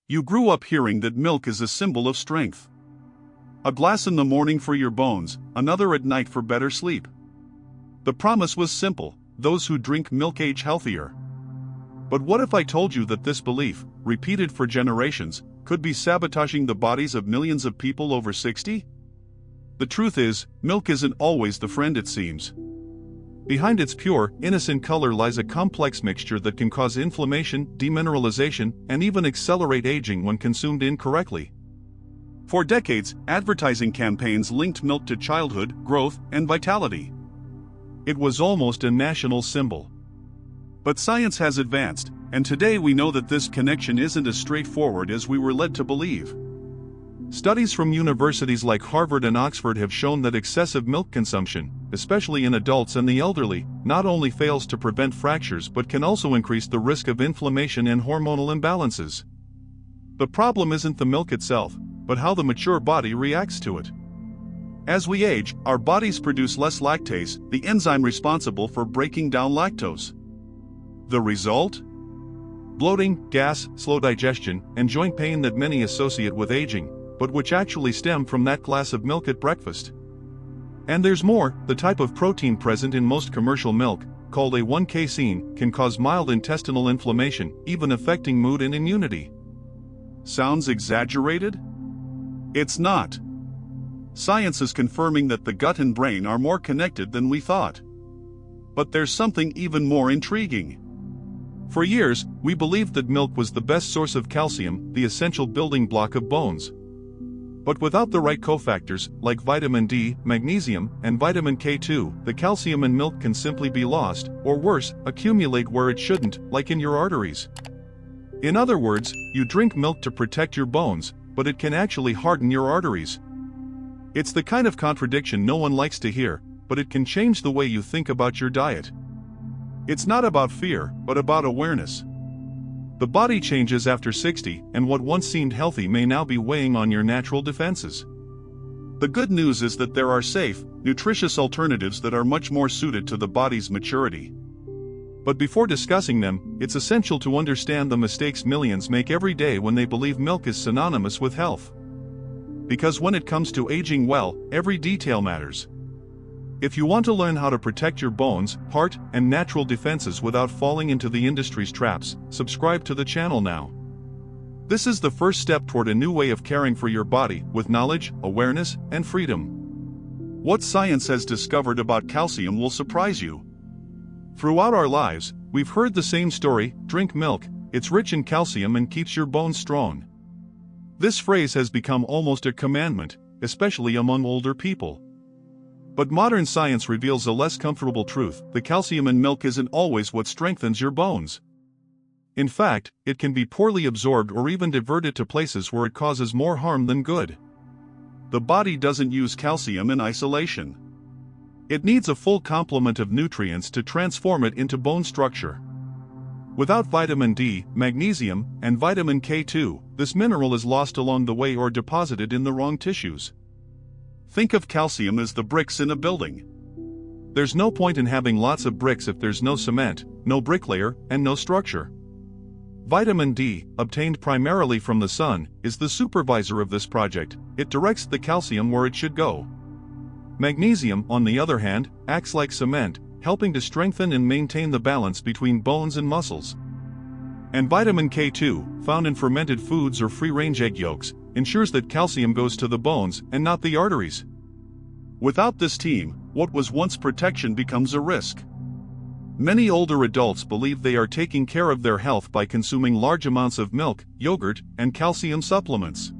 You grew up hearing that milk is a symbol of strength. A glass in the morning for your bones, another at night for better sleep. The promise was simple: those who drink milk age healthier. But what if I told you that this belief, repeated for generations, could be sabotaging the bodies of millions of people over 60? The truth is, milk isn't always the friend it seems. Behind its pure, innocent color lies a complex mixture that can cause inflammation, demineralization, and even accelerate aging when consumed incorrectly. For decades, advertising campaigns linked milk to childhood, growth, and vitality. It was almost a national symbol. But science has advanced, and today we know that this connection isn't as straightforward as we were led to believe. Studies from universities like Harvard and Oxford have shown that excessive milk consumption, especially in adults and the elderly, not only fails to prevent fractures but can also increase the risk of inflammation and hormonal imbalances. The problem isn't the milk itself, but how the mature body reacts to it. As we age, our bodies produce less lactase, the enzyme responsible for breaking down lactose. The result? Bloating, gas, slow digestion, and joint pain that many associate with aging, but which actually stem from that glass of milk at breakfast. And there's more: the type of protein present in most commercial milk, called A1-casein, can cause mild intestinal inflammation, even affecting mood and immunity. Sounds exaggerated? It's not. Science is confirming that the gut and brain are more connected than we thought. But there's something even more intriguing. For years, we believed that milk was the best source of calcium, the essential building block of bones. But without the right cofactors, like vitamin D, magnesium, and vitamin K2, the calcium in milk can simply be lost, or worse, accumulate where it shouldn't, like in your arteries. In other words, you drink milk to protect your bones, but it can actually harden your arteries. It's the kind of contradiction no one likes to hear, but it can change the way you think about your diet. It's not about fear, but about awareness. The body changes after 60, and what once seemed healthy may now be weighing on your natural defenses. The good news is that there are safe, nutritious alternatives that are much more suited to the body's maturity. But before discussing them, it's essential to understand the mistakes millions make every day when they believe milk is synonymous with health. Because when it comes to aging well, every detail matters. If you want to learn how to protect your bones, heart, and natural defenses without falling into the industry's traps, subscribe to the channel now. This is the first step toward a new way of caring for your body, with knowledge, awareness, and freedom. What science has discovered about calcium will surprise you. Throughout our lives, we've heard the same story: drink milk, it's rich in calcium and keeps your bones strong. This phrase has become almost a commandment, especially among older people. But modern science reveals a less comfortable truth: the calcium in milk isn't always what strengthens your bones. In fact, it can be poorly absorbed or even diverted to places where it causes more harm than good. The body doesn't use calcium in isolation. It needs a full complement of nutrients to transform it into bone structure. Without vitamin D, magnesium, and vitamin K2, this mineral is lost along the way or deposited in the wrong tissues. Think of calcium as the bricks in a building. There's no point in having lots of bricks if there's no cement, no bricklayer, and no structure. Vitamin D, obtained primarily from the sun, is the supervisor of this project. It directs the calcium where it should go. Magnesium, on the other hand, acts like cement, helping to strengthen and maintain the balance between bones and muscles. And vitamin K2, found in fermented foods or free-range egg yolks, ensures that calcium goes to the bones and not the arteries. Without this team, what was once protection becomes a risk. Many older adults believe they are taking care of their health by consuming large amounts of milk, yogurt, and calcium supplements.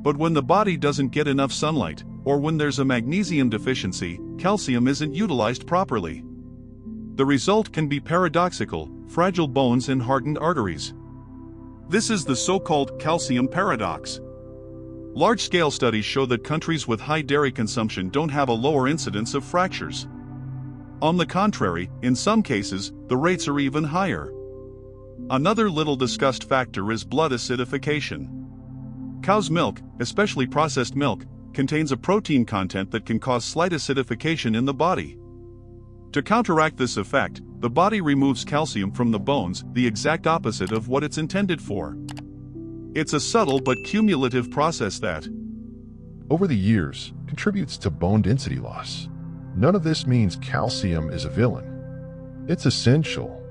But when the body doesn't get enough sunlight, or when there's a magnesium deficiency, calcium isn't utilized properly. The result can be paradoxical: fragile bones and hardened arteries. This is the so-called calcium paradox. Large-scale studies show that countries with high dairy consumption don't have a lower incidence of fractures. On the contrary, in some cases, the rates are even higher. Another little discussed factor is blood acidification. Cow's milk, especially processed milk, contains a protein content that can cause slight acidification in the body. To counteract this effect, the body removes calcium from the bones, the exact opposite of what it's intended for. It's a subtle but cumulative process that, over the years, contributes to bone density loss. None of this means calcium is a villain. It's essential.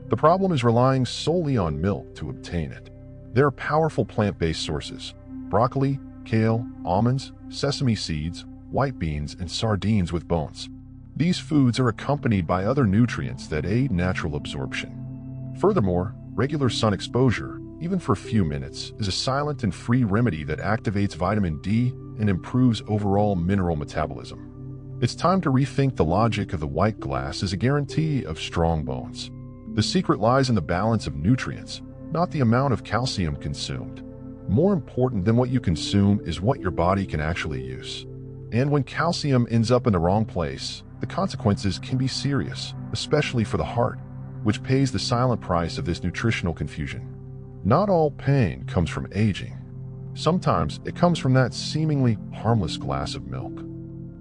The problem is relying solely on milk to obtain it. There are powerful plant-based sources: broccoli, kale, almonds, sesame seeds, white beans, and sardines with bones. These foods are accompanied by other nutrients that aid natural absorption. Furthermore, regular sun exposure, even for a few minutes, is a silent and free remedy that activates vitamin D and improves overall mineral metabolism. It's time to rethink the logic of the white glass as a guarantee of strong bones. The secret lies in the balance of nutrients, not the amount of calcium consumed. More important than what you consume is what your body can actually use. And when calcium ends up in the wrong place, the consequences can be serious, especially for the heart, which pays the silent price of this nutritional confusion. Not all pain comes from aging. Sometimes it comes from that seemingly harmless glass of milk.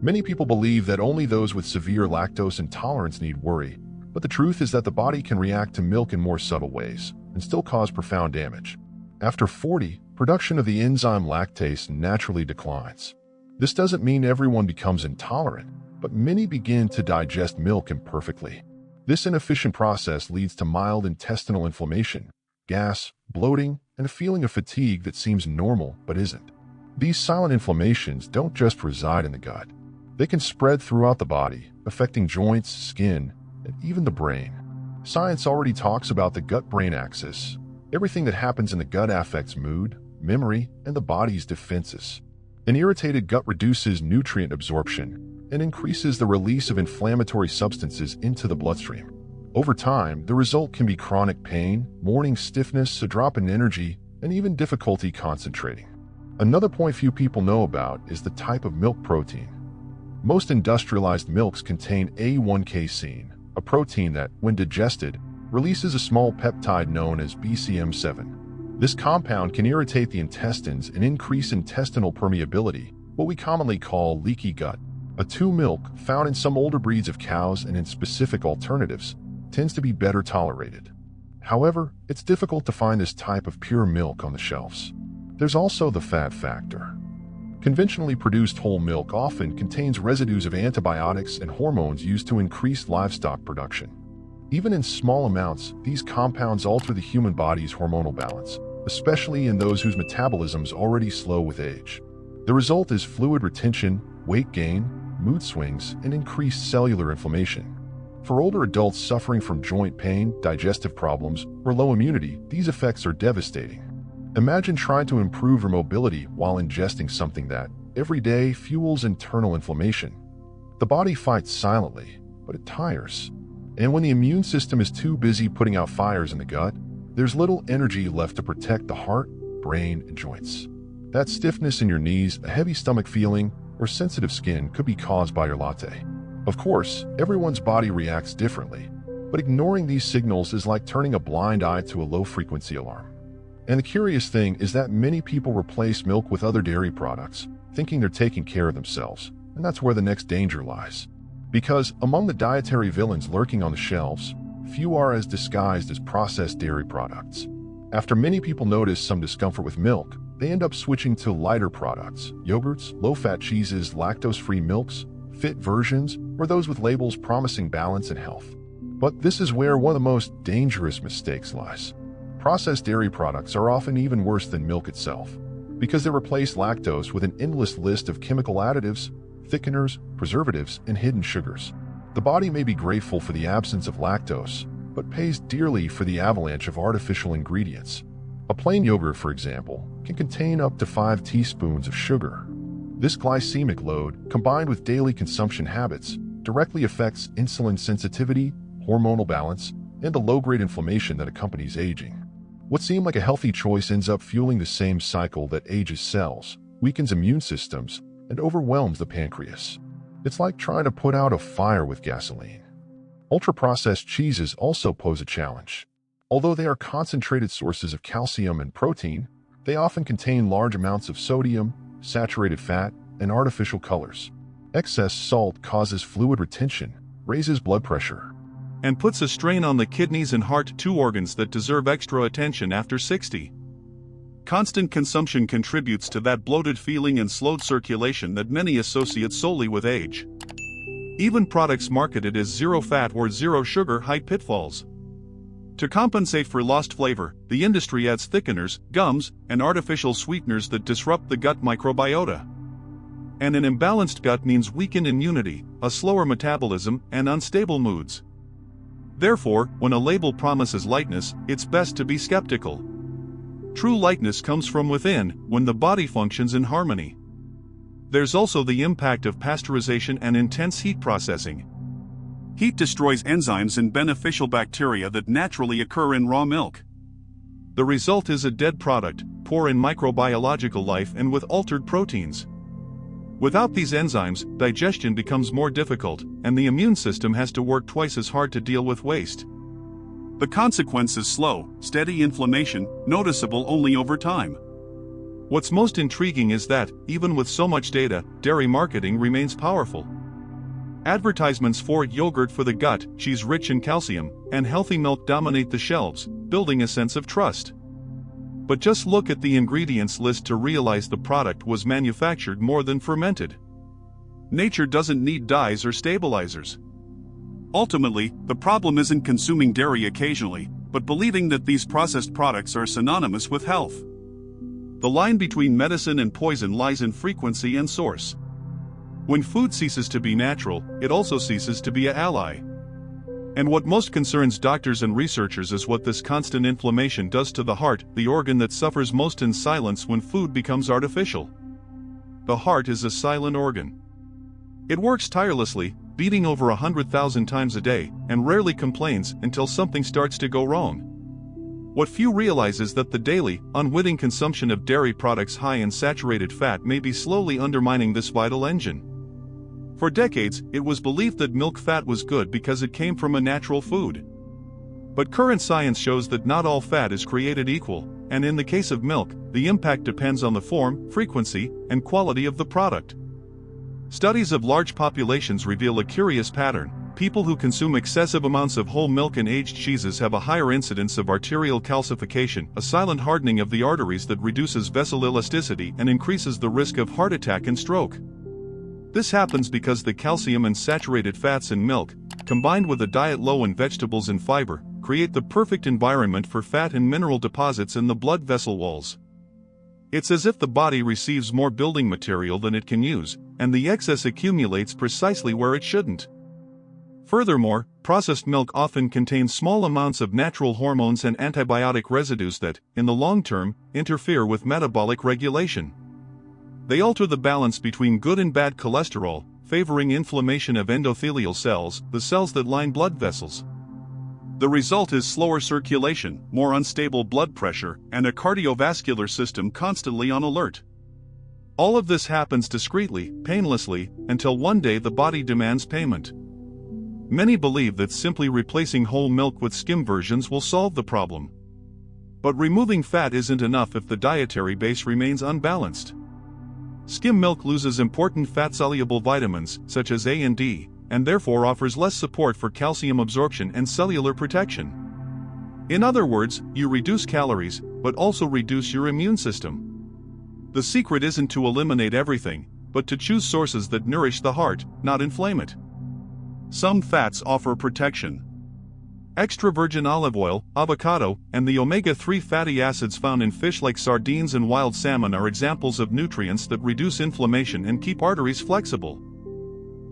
Many people believe that only those with severe lactose intolerance need worry, but the truth is that the body can react to milk in more subtle ways and still cause profound damage. After 40, production of the enzyme lactase naturally declines. This doesn't mean everyone becomes intolerant, but many begin to digest milk imperfectly. This inefficient process leads to mild intestinal inflammation, gas, bloating, and a feeling of fatigue that seems normal but isn't. These silent inflammations don't just reside in the gut. They can spread throughout the body, affecting joints, skin, and even the brain. Science already talks about the gut-brain axis. Everything that happens in the gut affects mood, memory, and the body's defenses. An irritated gut reduces nutrient absorption and increases the release of inflammatory substances into the bloodstream. Over time, the result can be chronic pain, morning stiffness, a drop in energy, and even difficulty concentrating. Another point few people know about is the type of milk protein. Most industrialized milks contain A1 casein, a protein that, when digested, releases a small peptide known as BCM7. This compound can irritate the intestines and increase intestinal permeability, what we commonly call leaky gut. A2 milk, found in some older breeds of cows and in specific alternatives, tends to be better tolerated. However, it's difficult to find this type of pure milk on the shelves. There's also the fat factor. Conventionally produced whole milk often contains residues of antibiotics and hormones used to increase livestock production. Even in small amounts, these compounds alter the human body's hormonal balance, especially in those whose metabolisms already slow with age. The result is fluid retention, weight gain, mood swings, and increased cellular inflammation. For older adults suffering from joint pain, digestive problems, or low immunity, these effects are devastating. Imagine trying to improve your mobility while ingesting something that, every day, fuels internal inflammation. The body fights silently, but it tires. And when the immune system is too busy putting out fires in the gut, there's little energy left to protect the heart, brain, and joints. That stiffness in your knees, a heavy stomach feeling, or sensitive skin could be caused by your latte. Of course, everyone's body reacts differently, but ignoring these signals is like turning a blind eye to a low-frequency alarm. And the curious thing is that many people replace milk with other dairy products, thinking they're taking care of themselves, and that's where the next danger lies. Because among the dietary villains lurking on the shelves, few are as disguised as processed dairy products. After many people notice some discomfort with milk, they end up switching to lighter products: yogurts, low-fat cheeses, lactose-free milks, fit versions, or those with labels promising balance and health. But this is where one of the most dangerous mistakes lies. Processed dairy products are often even worse than milk itself, because they replace lactose with an endless list of chemical additives, thickeners, preservatives, and hidden sugars. The body may be grateful for the absence of lactose, but pays dearly for the avalanche of artificial ingredients. A plain yogurt, for example, can contain up to 5 teaspoons of sugar. This glycemic load, combined with daily consumption habits, directly affects insulin sensitivity, hormonal balance, and the low-grade inflammation that accompanies aging. What seemed like a healthy choice ends up fueling the same cycle that ages cells, weakens immune systems, and overwhelms the pancreas. It's like trying to put out a fire with gasoline. Ultra-processed cheeses also pose a challenge. Although they are concentrated sources of calcium and protein, they often contain large amounts of sodium, saturated fat, and artificial colors. Excess salt causes fluid retention, raises blood pressure, and puts a strain on the kidneys and heart, two organs that deserve extra attention after 60. constant consumption contributes to that bloated feeling and slowed circulation that many associate solely with age. Even products marketed as zero fat or zero sugar hide pitfalls. To compensate for lost flavor, the industry adds thickeners, gums, and artificial sweeteners that disrupt the gut microbiota. And an imbalanced gut means weakened immunity, a slower metabolism, and unstable moods. Therefore, when a label promises lightness, it's best to be skeptical. True lightness comes from within, when the body functions in harmony. There's also the impact of pasteurization and intense heat processing. Heat destroys enzymes and beneficial bacteria that naturally occur in raw milk. The result is a dead product, poor in microbiological life and with altered proteins. Without these enzymes, digestion becomes more difficult, and the immune system has to work twice as hard to deal with waste. The consequence is slow, steady inflammation, noticeable only over time. What's most intriguing is that, even with so much data, dairy marketing remains powerful. Advertisements for yogurt for the gut, cheese rich in calcium, and healthy milk dominate the shelves, building a sense of trust. But just look at the ingredients list to realize the product was manufactured more than fermented. Nature doesn't need dyes or stabilizers. Ultimately, the problem isn't consuming dairy occasionally, but believing that these processed products are synonymous with health. The line between medicine and poison lies in frequency and source. When food ceases to be natural, it also ceases to be an ally. And what most concerns doctors and researchers is what this constant inflammation does to the heart, the organ that suffers most in silence when food becomes artificial. The heart is a silent organ. It works tirelessly, beating over 100,000 times a day, and rarely complains until something starts to go wrong. What few realize is that the daily, unwitting consumption of dairy products high in saturated fat may be slowly undermining this vital engine. For decades, it was believed that milk fat was good because it came from a natural food. But current science shows that not all fat is created equal, and in the case of milk, the impact depends on the form, frequency, and quality of the product. Studies of large populations reveal a curious pattern. People who consume excessive amounts of whole milk and aged cheeses have a higher incidence of arterial calcification, a silent hardening of the arteries that reduces vessel elasticity and increases the risk of heart attack and stroke. This happens because the calcium and saturated fats in milk, combined with a diet low in vegetables and fiber, create the perfect environment for fat and mineral deposits in the blood vessel walls. It's as if the body receives more building material than it can use, and the excess accumulates precisely where it shouldn't. Furthermore, processed milk often contains small amounts of natural hormones and antibiotic residues that, in the long term, interfere with metabolic regulation. They alter the balance between good and bad cholesterol, favoring inflammation of endothelial cells, the cells that line blood vessels. The result is slower circulation, more unstable blood pressure, and a cardiovascular system constantly on alert. All of this happens discreetly, painlessly, until one day the body demands payment. Many believe that simply replacing whole milk with skim versions will solve the problem. But removing fat isn't enough if the dietary base remains unbalanced. Skim milk loses important fat-soluble vitamins, such as A and D, and therefore offers less support for calcium absorption and cellular protection. In other words, you reduce calories, but also reduce your immune system. The secret isn't to eliminate everything, but to choose sources that nourish the heart, not inflame it. Some fats offer protection. Extra virgin olive oil, avocado, and the omega-3 fatty acids found in fish like sardines and wild salmon are examples of nutrients that reduce inflammation and keep arteries flexible.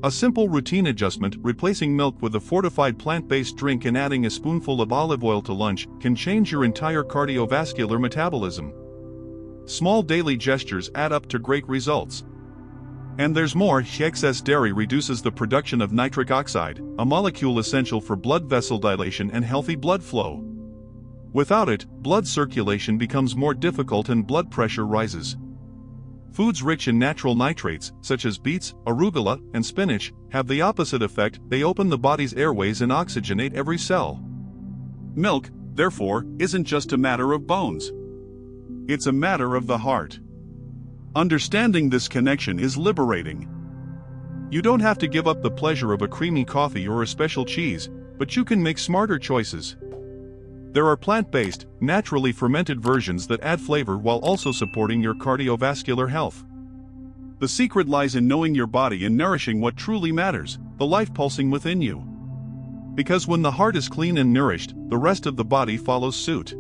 A simple routine adjustment, replacing milk with a fortified plant-based drink and adding a spoonful of olive oil to lunch, can change your entire cardiovascular metabolism. Small daily gestures add up to great results. And there's more. Excess dairy reduces the production of nitric oxide, a molecule essential for blood vessel dilation and healthy blood flow. Without it, blood circulation becomes more difficult and blood pressure rises. Foods rich in natural nitrates, such as beets, arugula, and spinach, have the opposite effect. They open the body's airways and oxygenate every cell. Milk, therefore, isn't just a matter of bones. It's a matter of the heart. Understanding this connection is liberating. You don't have to give up the pleasure of a creamy coffee or a special cheese, but you can make smarter choices. There are plant-based, naturally fermented versions that add flavor while also supporting your cardiovascular health. The secret lies in knowing your body and nourishing what truly matters, the life pulsing within you. Because when the heart is clean and nourished, the rest of the body follows suit.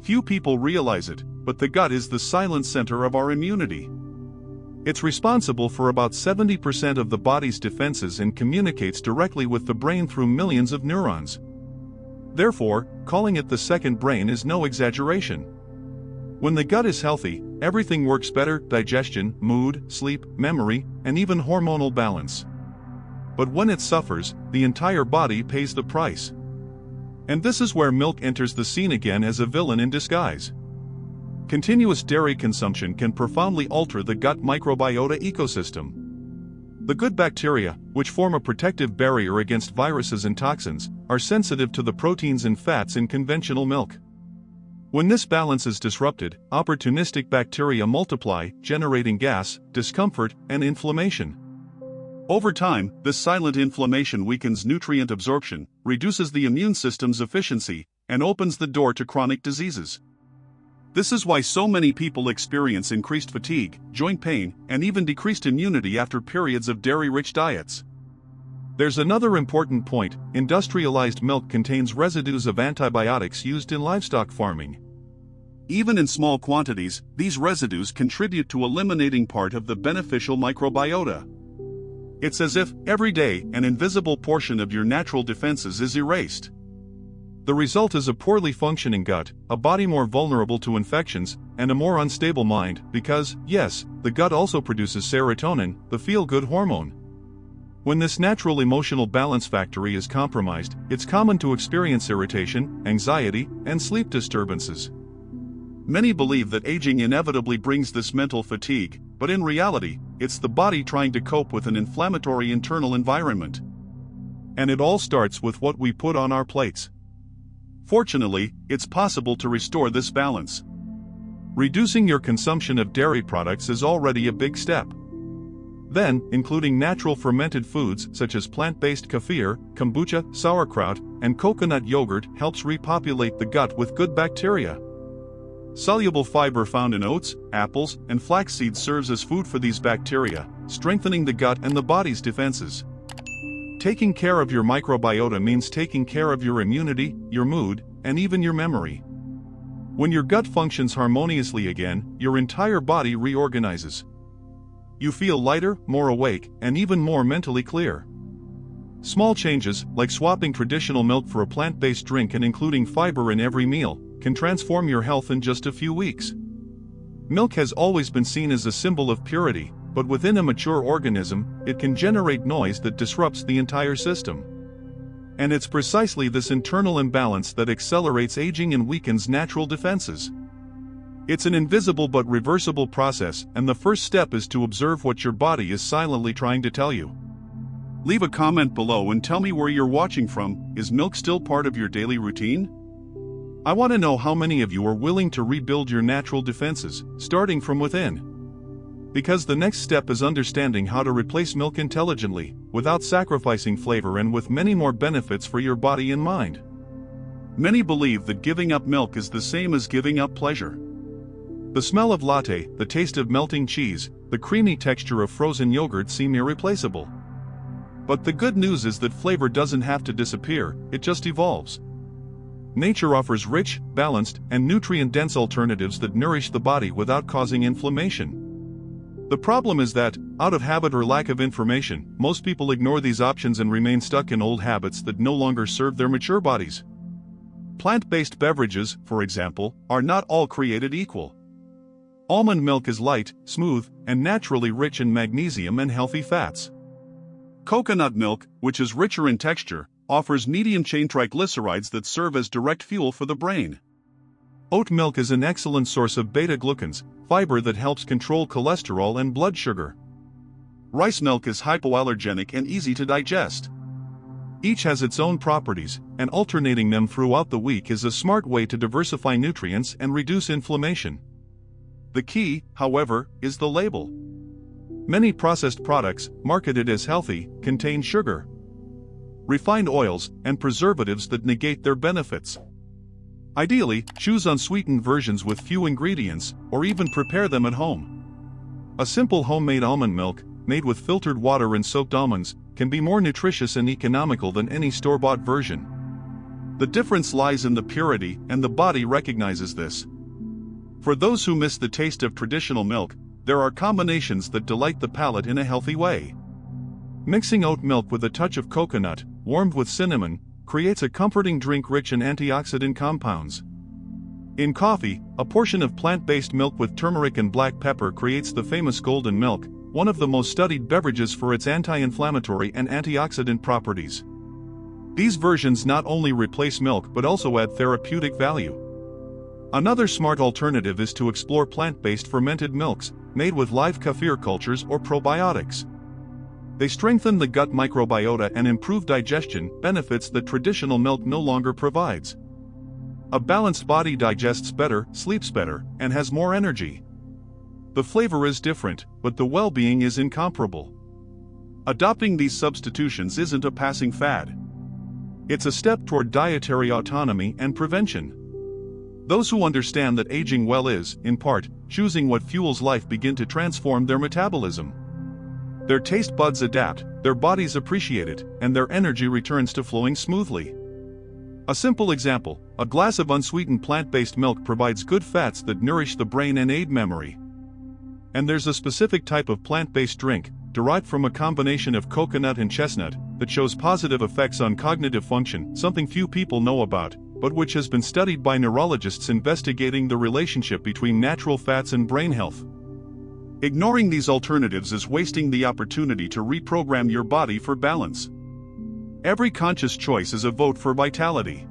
Few people realize it, but the gut is the silent center of our immunity. It's responsible for about 70% of the body's defenses and communicates directly with the brain through millions of neurons. Therefore, calling it the second brain is no exaggeration. When the gut is healthy, everything works better: digestion, mood, sleep, memory, and even hormonal balance. But when it suffers, the entire body pays the price. And this is where milk enters the scene again as a villain in disguise. Continuous dairy consumption can profoundly alter the gut microbiota ecosystem. The good bacteria, which form a protective barrier against viruses and toxins, are sensitive to the proteins and fats in conventional milk. When this balance is disrupted, opportunistic bacteria multiply, generating gas, discomfort, and inflammation. Over time, this silent inflammation weakens nutrient absorption, reduces the immune system's efficiency, and opens the door to chronic diseases. This is why so many people experience increased fatigue, joint pain, and even decreased immunity after periods of dairy-rich diets. There's another important point: industrialized milk contains residues of antibiotics used in livestock farming. Even in small quantities, these residues contribute to eliminating part of the beneficial microbiota. It's as if, every day, an invisible portion of your natural defenses is erased. The result is a poorly functioning gut, a body more vulnerable to infections, and a more unstable mind because, yes, the gut also produces serotonin, the feel-good hormone. When this natural emotional balance factory is compromised, it's common to experience irritation, anxiety, and sleep disturbances. Many believe that aging inevitably brings this mental fatigue, but in reality, it's the body trying to cope with an inflammatory internal environment. And it all starts with what we put on our plates. Fortunately, it's possible to restore this balance. Reducing your consumption of dairy products is already a big step. Then, including natural fermented foods such as plant-based kefir, kombucha, sauerkraut, and coconut yogurt helps repopulate the gut with good bacteria. Soluble fiber found in oats, apples, and flax seeds serves as food for these bacteria, strengthening the gut and the body's defenses. Taking care of your microbiota means taking care of your immunity, your mood, and even your memory. When your gut functions harmoniously again, your entire body reorganizes. You feel lighter, more awake, and even more mentally clear. Small changes, like swapping traditional milk for a plant-based drink and including fiber in every meal, can transform your health in just a few weeks. Milk has always been seen as a symbol of purity, but within a mature organism, it can generate noise that disrupts the entire system. And it's precisely this internal imbalance that accelerates aging and weakens natural defenses. It's an invisible but reversible process, and the first step is to observe what your body is silently trying to tell you. Leave a comment below and tell me where you're watching from. Is milk still part of your daily routine? I want to know how many of you are willing to rebuild your natural defenses, starting from within. Because the next step is understanding how to replace milk intelligently, without sacrificing flavor and with many more benefits for your body and mind. Many believe that giving up milk is the same as giving up pleasure. The smell of latte, the taste of melting cheese, the creamy texture of frozen yogurt seem irreplaceable. But the good news is that flavor doesn't have to disappear, it just evolves. Nature offers rich, balanced, and nutrient-dense alternatives that nourish the body without causing inflammation. The problem is that, out of habit or lack of information, most people ignore these options and remain stuck in old habits that no longer serve their mature bodies. Plant-based beverages, for example, are not all created equal. Almond milk is light, smooth, and naturally rich in magnesium and healthy fats. Coconut milk, which is richer in texture, offers medium-chain triglycerides that serve as direct fuel for the brain. Oat milk is an excellent source of beta-glucans, fiber that helps control cholesterol and blood sugar. Rice milk is hypoallergenic and easy to digest. Each has its own properties, and alternating them throughout the week is a smart way to diversify nutrients and reduce inflammation. The key, however, is the label. Many processed products, marketed as healthy, contain sugar, refined oils, and preservatives that negate their benefits. Ideally, choose unsweetened versions with few ingredients, or even prepare them at home. A simple homemade almond milk, made with filtered water and soaked almonds, can be more nutritious and economical than any store-bought version. The difference lies in the purity, and the body recognizes this. For those who miss the taste of traditional milk, there are combinations that delight the palate in a healthy way. Mixing oat milk with a touch of coconut, warmed with cinnamon, creates a comforting drink rich in antioxidant compounds. In coffee, a portion of plant-based milk with turmeric and black pepper creates the famous golden milk, one of the most studied beverages for its anti-inflammatory and antioxidant properties. These versions not only replace milk but also add therapeutic value. Another smart alternative is to explore plant-based fermented milks, made with live kefir cultures or probiotics. They strengthen the gut microbiota and improve digestion, benefits that traditional milk no longer provides. A balanced body digests better, sleeps better, and has more energy. The flavor is different, but the well-being is incomparable. Adopting these substitutions isn't a passing fad. It's a step toward dietary autonomy and prevention. Those who understand that aging well is, in part, choosing what fuels life begin to transform their metabolism. Their taste buds adapt, their bodies appreciate it, and their energy returns to flowing smoothly. A simple example, a glass of unsweetened plant-based milk provides good fats that nourish the brain and aid memory. And there's a specific type of plant-based drink, derived from a combination of coconut and chestnut, that shows positive effects on cognitive function, something few people know about, but which has been studied by neurologists investigating the relationship between natural fats and brain health. Ignoring these alternatives is wasting the opportunity to reprogram your body for balance. Every conscious choice is a vote for vitality.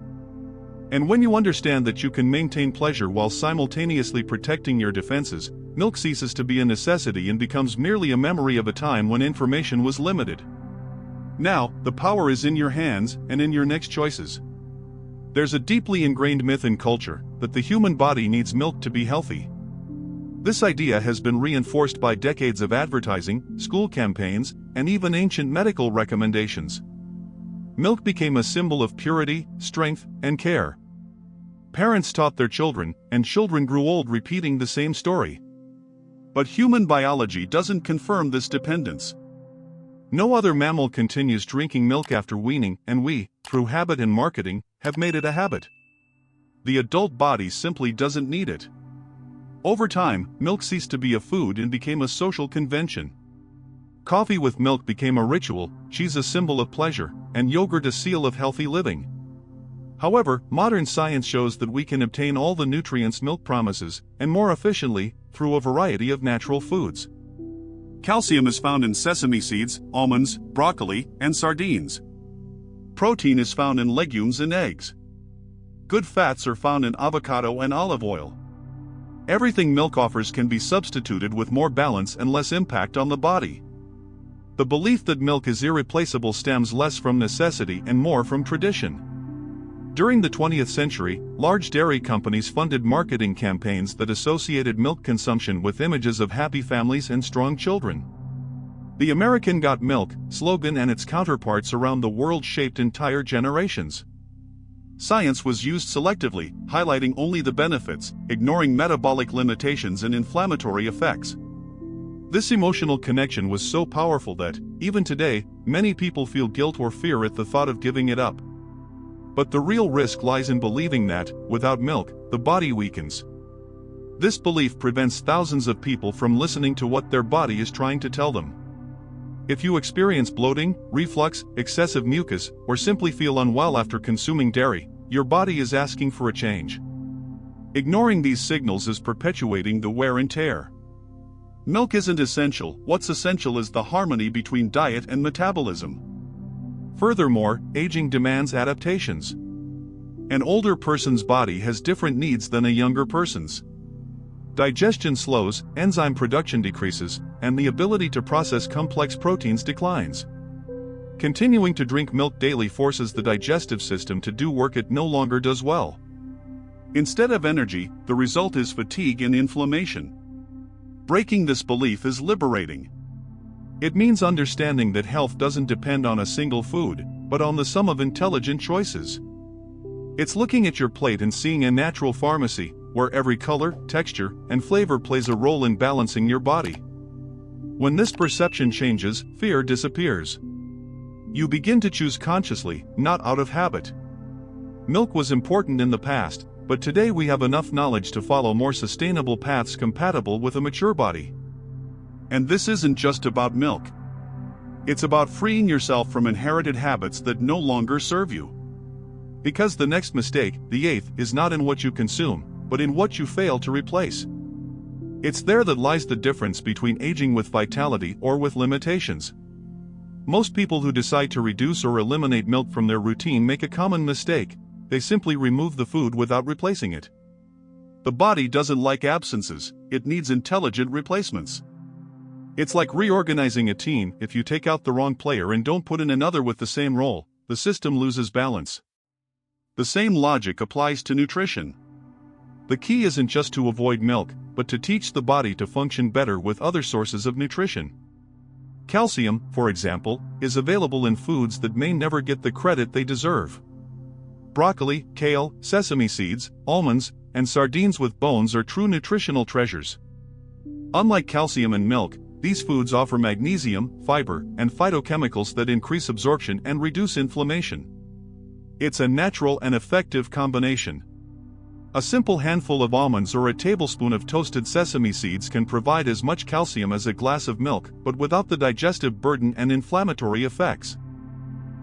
And when you understand that you can maintain pleasure while simultaneously protecting your defenses, milk ceases to be a necessity and becomes merely a memory of a time when information was limited. Now, the power is in your hands and in your next choices. There's a deeply ingrained myth in culture that the human body needs milk to be healthy. This idea has been reinforced by decades of advertising, school campaigns, and even ancient medical recommendations. Milk became a symbol of purity, strength, and care. Parents taught their children, and children grew old repeating the same story. But human biology doesn't confirm this dependence. No other mammal continues drinking milk after weaning, and we, through habit and marketing, have made it a habit. The adult body simply doesn't need it. Over time, milk ceased to be a food and became a social convention. Coffee with milk became a ritual, cheese a symbol of pleasure, and yogurt a seal of healthy living. However, modern science shows that we can obtain all the nutrients milk promises, and more efficiently, through a variety of natural foods. Calcium is found in sesame seeds, almonds, broccoli, and sardines. Protein is found in legumes and eggs. Good fats are found in avocado and olive oil. Everything milk offers can be substituted with more balance and less impact on the body. The belief that milk is irreplaceable stems less from necessity and more from tradition. During the 20th century, large dairy companies funded marketing campaigns that associated milk consumption with images of happy families and strong children. The American Got Milk slogan and its counterparts around the world shaped entire generations. Science was used selectively, highlighting only the benefits, ignoring metabolic limitations and inflammatory effects. This emotional connection was so powerful that, even today, many people feel guilt or fear at the thought of giving it up. But the real risk lies in believing that, without milk, the body weakens. This belief prevents thousands of people from listening to what their body is trying to tell them. If you experience bloating, reflux, excessive mucus, or simply feel unwell after consuming dairy, your body is asking for a change. Ignoring these signals is perpetuating the wear and tear. Milk isn't essential, what's essential is the harmony between diet and metabolism. Furthermore, aging demands adaptations. An older person's body has different needs than a younger person's. Digestion slows, enzyme production decreases, and the ability to process complex proteins declines. Continuing to drink milk daily forces the digestive system to do work it no longer does well. Instead of energy, the result is fatigue and inflammation. Breaking this belief is liberating. It means understanding that health doesn't depend on a single food, but on the sum of intelligent choices. It's looking at your plate and seeing a natural pharmacy, where every color, texture, and flavor plays a role in balancing your body. When this perception changes, fear disappears. You begin to choose consciously, not out of habit. Milk was important in the past, but today we have enough knowledge to follow more sustainable paths compatible with a mature body. And this isn't just about milk. It's about freeing yourself from inherited habits that no longer serve you. Because the next mistake, the eighth, is not in what you consume, but in what you fail to replace. It's there that lies the difference between aging with vitality or with limitations. Most people who decide to reduce or eliminate milk from their routine make a common mistake: they simply remove the food without replacing it. The body doesn't like absences, it needs intelligent replacements. It's like reorganizing a team. If you take out the wrong player and don't put in another with the same role, the system loses balance. The same logic applies to nutrition. The key isn't just to avoid milk, but to teach the body to function better with other sources of nutrition. Calcium, for example, is available in foods that may never get the credit they deserve. Broccoli, kale, sesame seeds, almonds, and sardines with bones are true nutritional treasures. Unlike calcium in milk, these foods offer magnesium, fiber, and phytochemicals that increase absorption and reduce inflammation. It's a natural and effective combination. A simple handful of almonds or a tablespoon of toasted sesame seeds can provide as much calcium as a glass of milk, but without the digestive burden and inflammatory effects.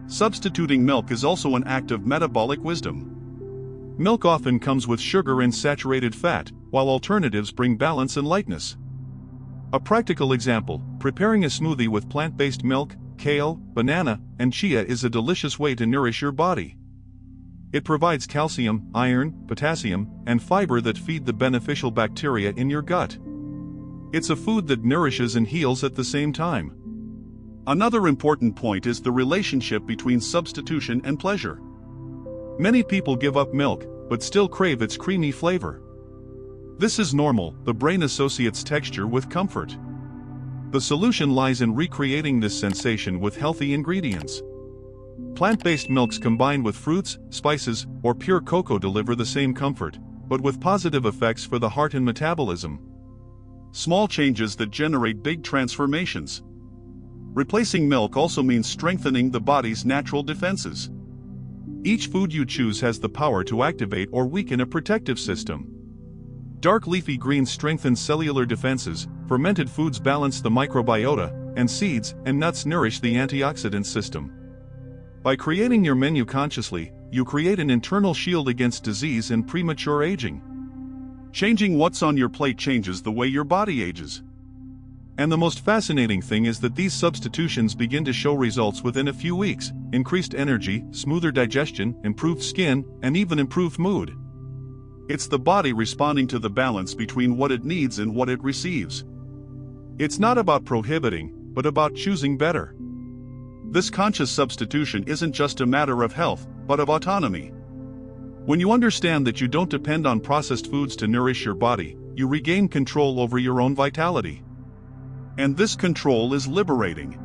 Substituting milk is also an act of metabolic wisdom. Milk often comes with sugar and saturated fat, while alternatives bring balance and lightness. A practical example: preparing a smoothie with plant-based milk, kale, banana, and chia is a delicious way to nourish your body. It provides calcium, iron, potassium, and fiber that feed the beneficial bacteria in your gut. It's a food that nourishes and heals at the same time. Another important point is the relationship between substitution and pleasure. Many people give up milk, but still crave its creamy flavor. This is normal. The brain associates texture with comfort. The solution lies in recreating this sensation with healthy ingredients. Plant-based milks combined with fruits, spices, or pure cocoa deliver the same comfort, but with positive effects for the heart and metabolism. Small changes that generate big transformations. Replacing milk also means strengthening the body's natural defenses. Each food you choose has the power to activate or weaken a protective system. Dark leafy greens strengthen cellular defenses, fermented foods balance the microbiota, and seeds and nuts nourish the antioxidant system. By creating your menu consciously, you create an internal shield against disease and premature aging. Changing what's on your plate changes the way your body ages. And the most fascinating thing is that these substitutions begin to show results within a few weeks: increased energy, smoother digestion, improved skin, and even improved mood. It's the body responding to the balance between what it needs and what it receives. It's not about prohibiting, but about choosing better. This conscious substitution isn't just a matter of health, but of autonomy. When you understand that you don't depend on processed foods to nourish your body, you regain control over your own vitality. And this control is liberating.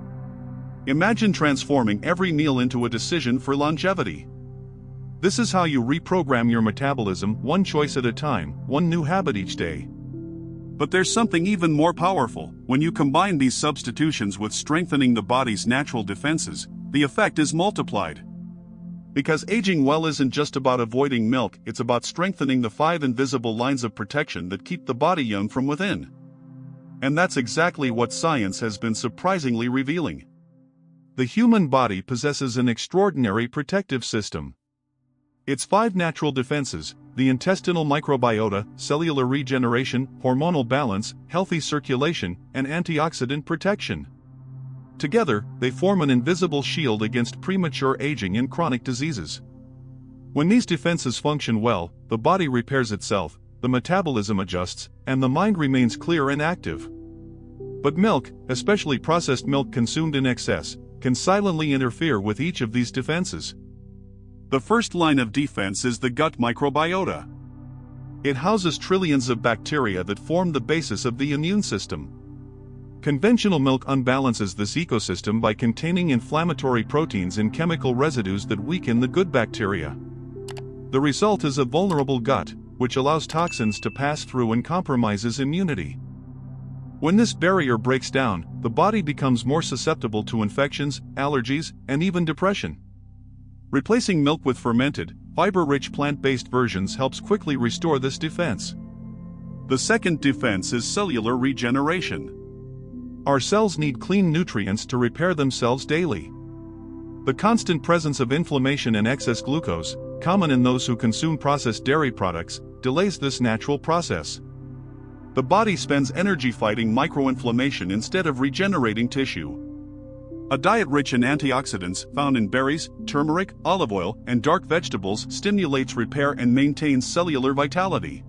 Imagine transforming every meal into a decision for longevity. This is how you reprogram your metabolism, one choice at a time, one new habit each day. But there's something even more powerful. When you combine these substitutions with strengthening the body's natural defenses, the effect is multiplied. Because aging well isn't just about avoiding milk, it's about strengthening the 5 invisible lines of protection that keep the body young from within. And that's exactly what science has been surprisingly revealing. The human body possesses an extraordinary protective system. Its 5 natural defenses: the intestinal microbiota, cellular regeneration, hormonal balance, healthy circulation, and antioxidant protection. Together, they form an invisible shield against premature aging and chronic diseases. When these defenses function well, the body repairs itself, the metabolism adjusts, and the mind remains clear and active. But milk, especially processed milk consumed in excess, can silently interfere with each of these defenses. The first line of defense is the gut microbiota. It houses trillions of bacteria that form the basis of the immune system. Conventional milk unbalances this ecosystem by containing inflammatory proteins and chemical residues that weaken the good bacteria. The result is a vulnerable gut, which allows toxins to pass through and compromises immunity. When this barrier breaks down, the body becomes more susceptible to infections, allergies, and even depression. Replacing milk with fermented, fiber-rich plant-based versions helps quickly restore this defense. The second defense is cellular regeneration. Our cells need clean nutrients to repair themselves daily. The constant presence of inflammation and excess glucose, common in those who consume processed dairy products, delays this natural process. The body spends energy fighting microinflammation instead of regenerating tissue. A diet rich in antioxidants found in berries, turmeric, olive oil, and dark vegetables stimulates repair and maintains cellular vitality.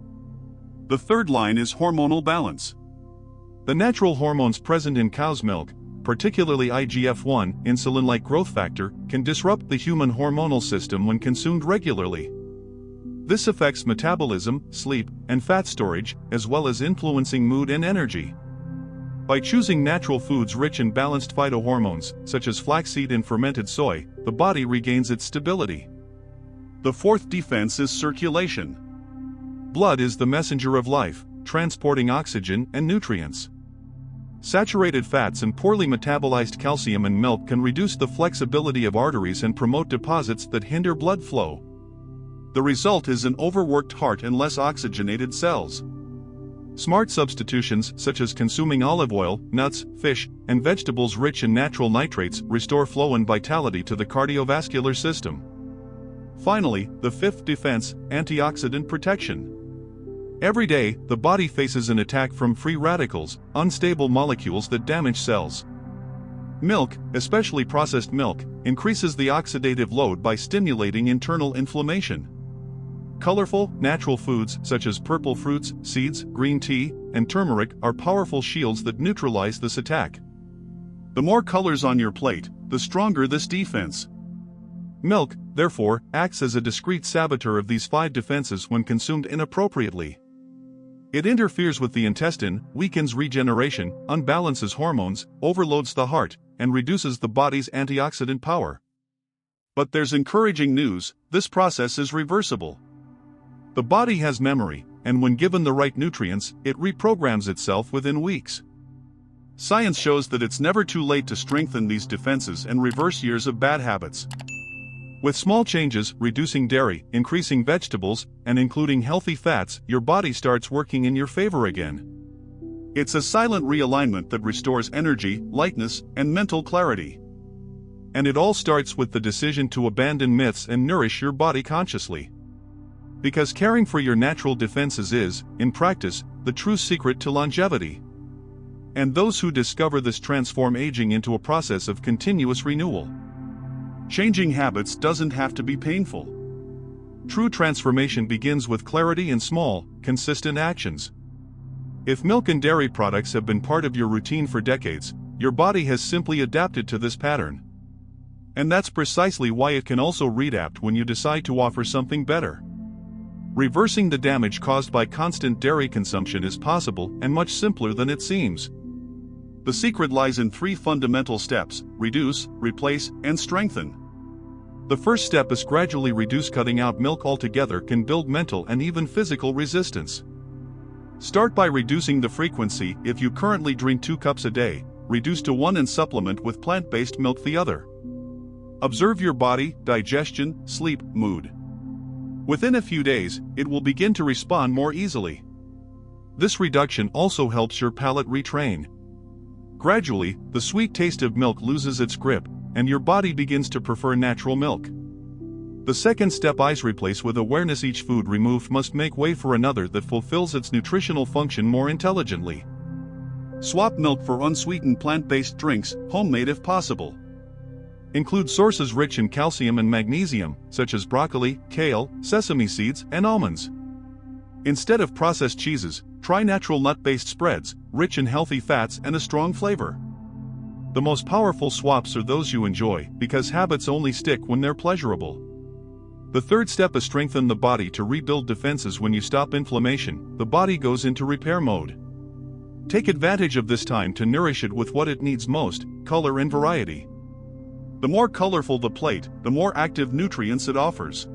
The third line is hormonal balance. The natural hormones present in cow's milk, particularly IGF-1, insulin-like growth factor, can disrupt the human hormonal system when consumed regularly. This affects metabolism, sleep, and fat storage, as well as influencing mood and energy. By choosing natural foods rich in balanced phytohormones, such as flaxseed and fermented soy, the body regains its stability. The fourth defense is circulation. Blood is the messenger of life, transporting oxygen and nutrients. Saturated fats and poorly metabolized calcium in milk can reduce the flexibility of arteries and promote deposits that hinder blood flow. The result is an overworked heart and less oxygenated cells. Smart substitutions such as consuming olive oil, nuts, fish, and vegetables rich in natural nitrates restore flow and vitality to the cardiovascular system. Finally, the fifth defense, antioxidant protection. Every day, the body faces an attack from free radicals, unstable molecules that damage cells. Milk, especially processed milk, increases the oxidative load by stimulating internal inflammation. Colorful, natural foods such as purple fruits, seeds, green tea, and turmeric are powerful shields that neutralize this attack. The more colors on your plate, the stronger this defense. Milk, therefore, acts as a discreet saboteur of these 5 defenses when consumed inappropriately. It interferes with the intestine, weakens regeneration, unbalances hormones, overloads the heart, and reduces the body's antioxidant power. But there's encouraging news: this process is reversible. The body has memory, and when given the right nutrients, it reprograms itself within weeks. Science shows that it's never too late to strengthen these defenses and reverse years of bad habits. With small changes, reducing dairy, increasing vegetables, and including healthy fats, your body starts working in your favor again. It's a silent realignment that restores energy, lightness, and mental clarity. And it all starts with the decision to abandon myths and nourish your body consciously. Because caring for your natural defenses is, in practice, the true secret to longevity. And those who discover this transform aging into a process of continuous renewal. Changing habits doesn't have to be painful. True transformation begins with clarity and small, consistent actions. If milk and dairy products have been part of your routine for decades, your body has simply adapted to this pattern. And that's precisely why it can also readapt when you decide to offer something better. Reversing the damage caused by constant dairy consumption is possible and much simpler than it seems. The secret lies in 3 fundamental steps: reduce, replace, and strengthen. The first step is gradually reduce. Cutting out milk altogether can build mental and even physical resistance. Start by reducing the frequency. If you currently drink 2 cups a day, reduce to 1 and supplement with plant-based milk the other. Observe your body, digestion, sleep, mood. Within a few days, it will begin to respond more easily. This reduction also helps your palate retrain. Gradually, the sweet taste of milk loses its grip, and your body begins to prefer natural milk. The second step is replace with awareness. Each food removed must make way for another that fulfills its nutritional function more intelligently. Swap milk for unsweetened plant-based drinks, homemade if possible. Include sources rich in calcium and magnesium, such as broccoli, kale, sesame seeds, and almonds. Instead of processed cheeses, try natural nut-based spreads, rich in healthy fats and a strong flavor. The most powerful swaps are those you enjoy, because habits only stick when they're pleasurable. The third step is strengthen the body to rebuild defenses. When you stop inflammation, the body goes into repair mode. Take advantage of this time to nourish it with what it needs most: color and variety. The more colorful the plate, the more active nutrients it offers.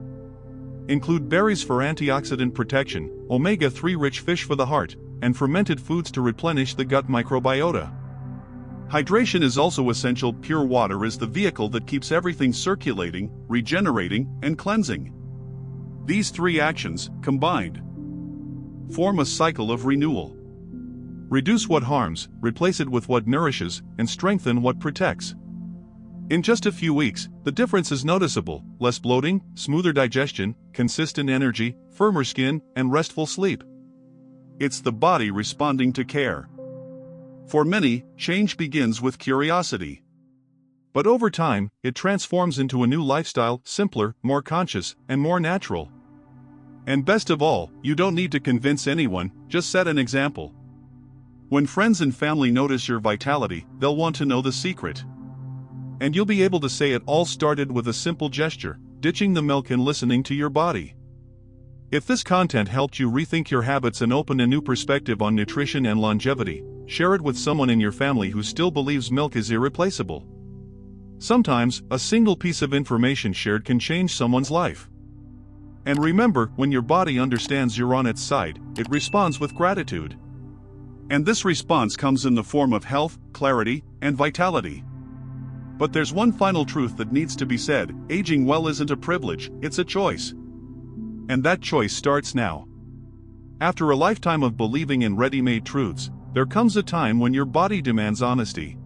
include berries for antioxidant protection, omega-3 rich fish for the heart, and fermented foods to replenish the gut microbiota. Hydration is also essential. Pure water is the vehicle that keeps everything circulating, regenerating, and cleansing. These three actions, combined, form a cycle of renewal. Reduce what harms, replace it with what nourishes, and strengthen what protects. In just a few weeks, the difference is noticeable: less bloating, smoother digestion, consistent energy, firmer skin, and restful sleep. It's the body responding to care. For many, change begins with curiosity. But over time, it transforms into a new lifestyle, simpler, more conscious, and more natural. And best of all, you don't need to convince anyone, just set an example. When friends and family notice your vitality, they'll want to know the secret. And you'll be able to say it all started with a simple gesture: ditching the milk and listening to your body. If this content helped you rethink your habits and open a new perspective on nutrition and longevity, share it with someone in your family who still believes milk is irreplaceable. Sometimes, a single piece of information shared can change someone's life. And remember, when your body understands you're on its side, it responds with gratitude. And this response comes in the form of health, clarity, and vitality. But there's one final truth that needs to be said: aging well isn't a privilege, it's a choice. And that choice starts now. After a lifetime of believing in ready-made truths, there comes a time when your body demands honesty.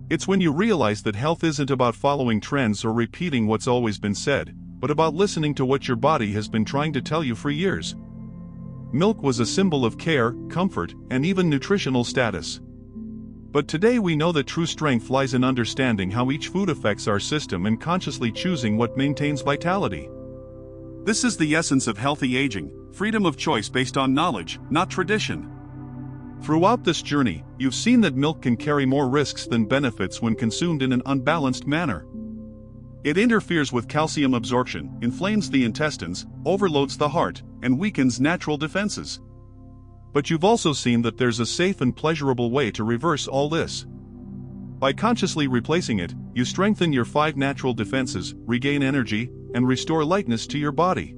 It's when you realize that health isn't about following trends or repeating what's always been said, but about listening to what your body has been trying to tell you for years. Milk was a symbol of care, comfort, and even nutritional status. But today we know that true strength lies in understanding how each food affects our system and consciously choosing what maintains vitality. This is the essence of healthy aging: freedom of choice based on knowledge, not tradition. Throughout this journey, you've seen that milk can carry more risks than benefits when consumed in an unbalanced manner. It interferes with calcium absorption, inflames the intestines, overloads the heart, and weakens natural defenses. But you've also seen that there's a safe and pleasurable way to reverse all this. By consciously replacing it, you strengthen your 5 natural defenses, regain energy, and restore lightness to your body.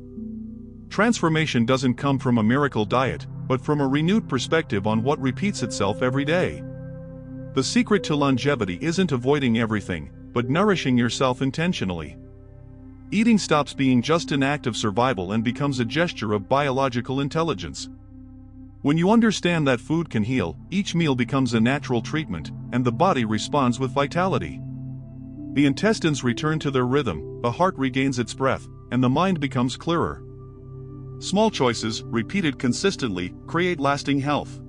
Transformation doesn't come from a miracle diet, but from a renewed perspective on what repeats itself every day. The secret to longevity isn't avoiding everything, but nourishing yourself intentionally. Eating stops being just an act of survival and becomes a gesture of biological intelligence. When you understand that food can heal, each meal becomes a natural treatment, and the body responds with vitality. The intestines return to their rhythm, the heart regains its breath, and the mind becomes clearer. Small choices, repeated consistently, create lasting health.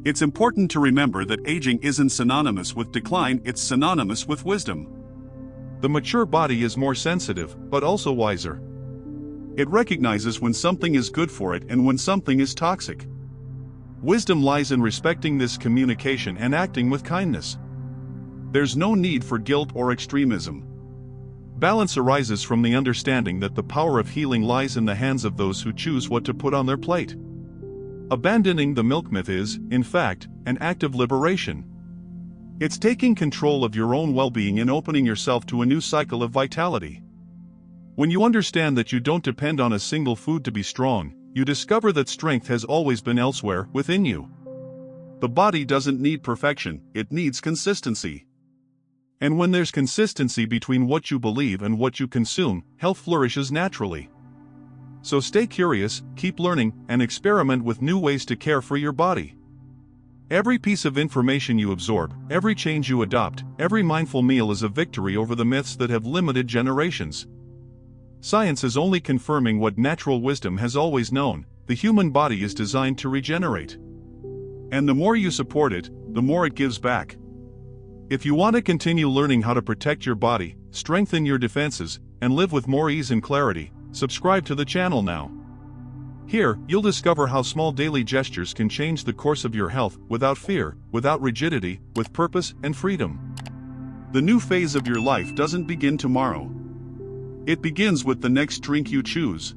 It's important to remember that aging isn't synonymous with decline, it's synonymous with wisdom. The mature body is more sensitive, but also wiser. It recognizes when something is good for it and when something is toxic. Wisdom lies in respecting this communication and acting with kindness. There's no need for guilt or extremism. Balance arises from the understanding that the power of healing lies in the hands of those who choose what to put on their plate. Abandoning the milk myth is, in fact, an act of liberation. It's taking control of your own well-being and opening yourself to a new cycle of vitality. When you understand that you don't depend on a single food to be strong, you discover that strength has always been elsewhere, within you. The body doesn't need perfection, it needs consistency. And when there's consistency between what you believe and what you consume, health flourishes naturally. So stay curious, keep learning, and experiment with new ways to care for your body. Every piece of information you absorb, every change you adopt, every mindful meal is a victory over the myths that have limited generations. Science is only confirming what natural wisdom has always known: the human body is designed to regenerate. And the more you support it, the more it gives back. If you want to continue learning how to protect your body, strengthen your defenses, and live with more ease and clarity, subscribe to the channel now. Here, you'll discover how small daily gestures can change the course of your health, without fear, without rigidity, with purpose and freedom. The new phase of your life doesn't begin tomorrow. It begins with the next drink you choose.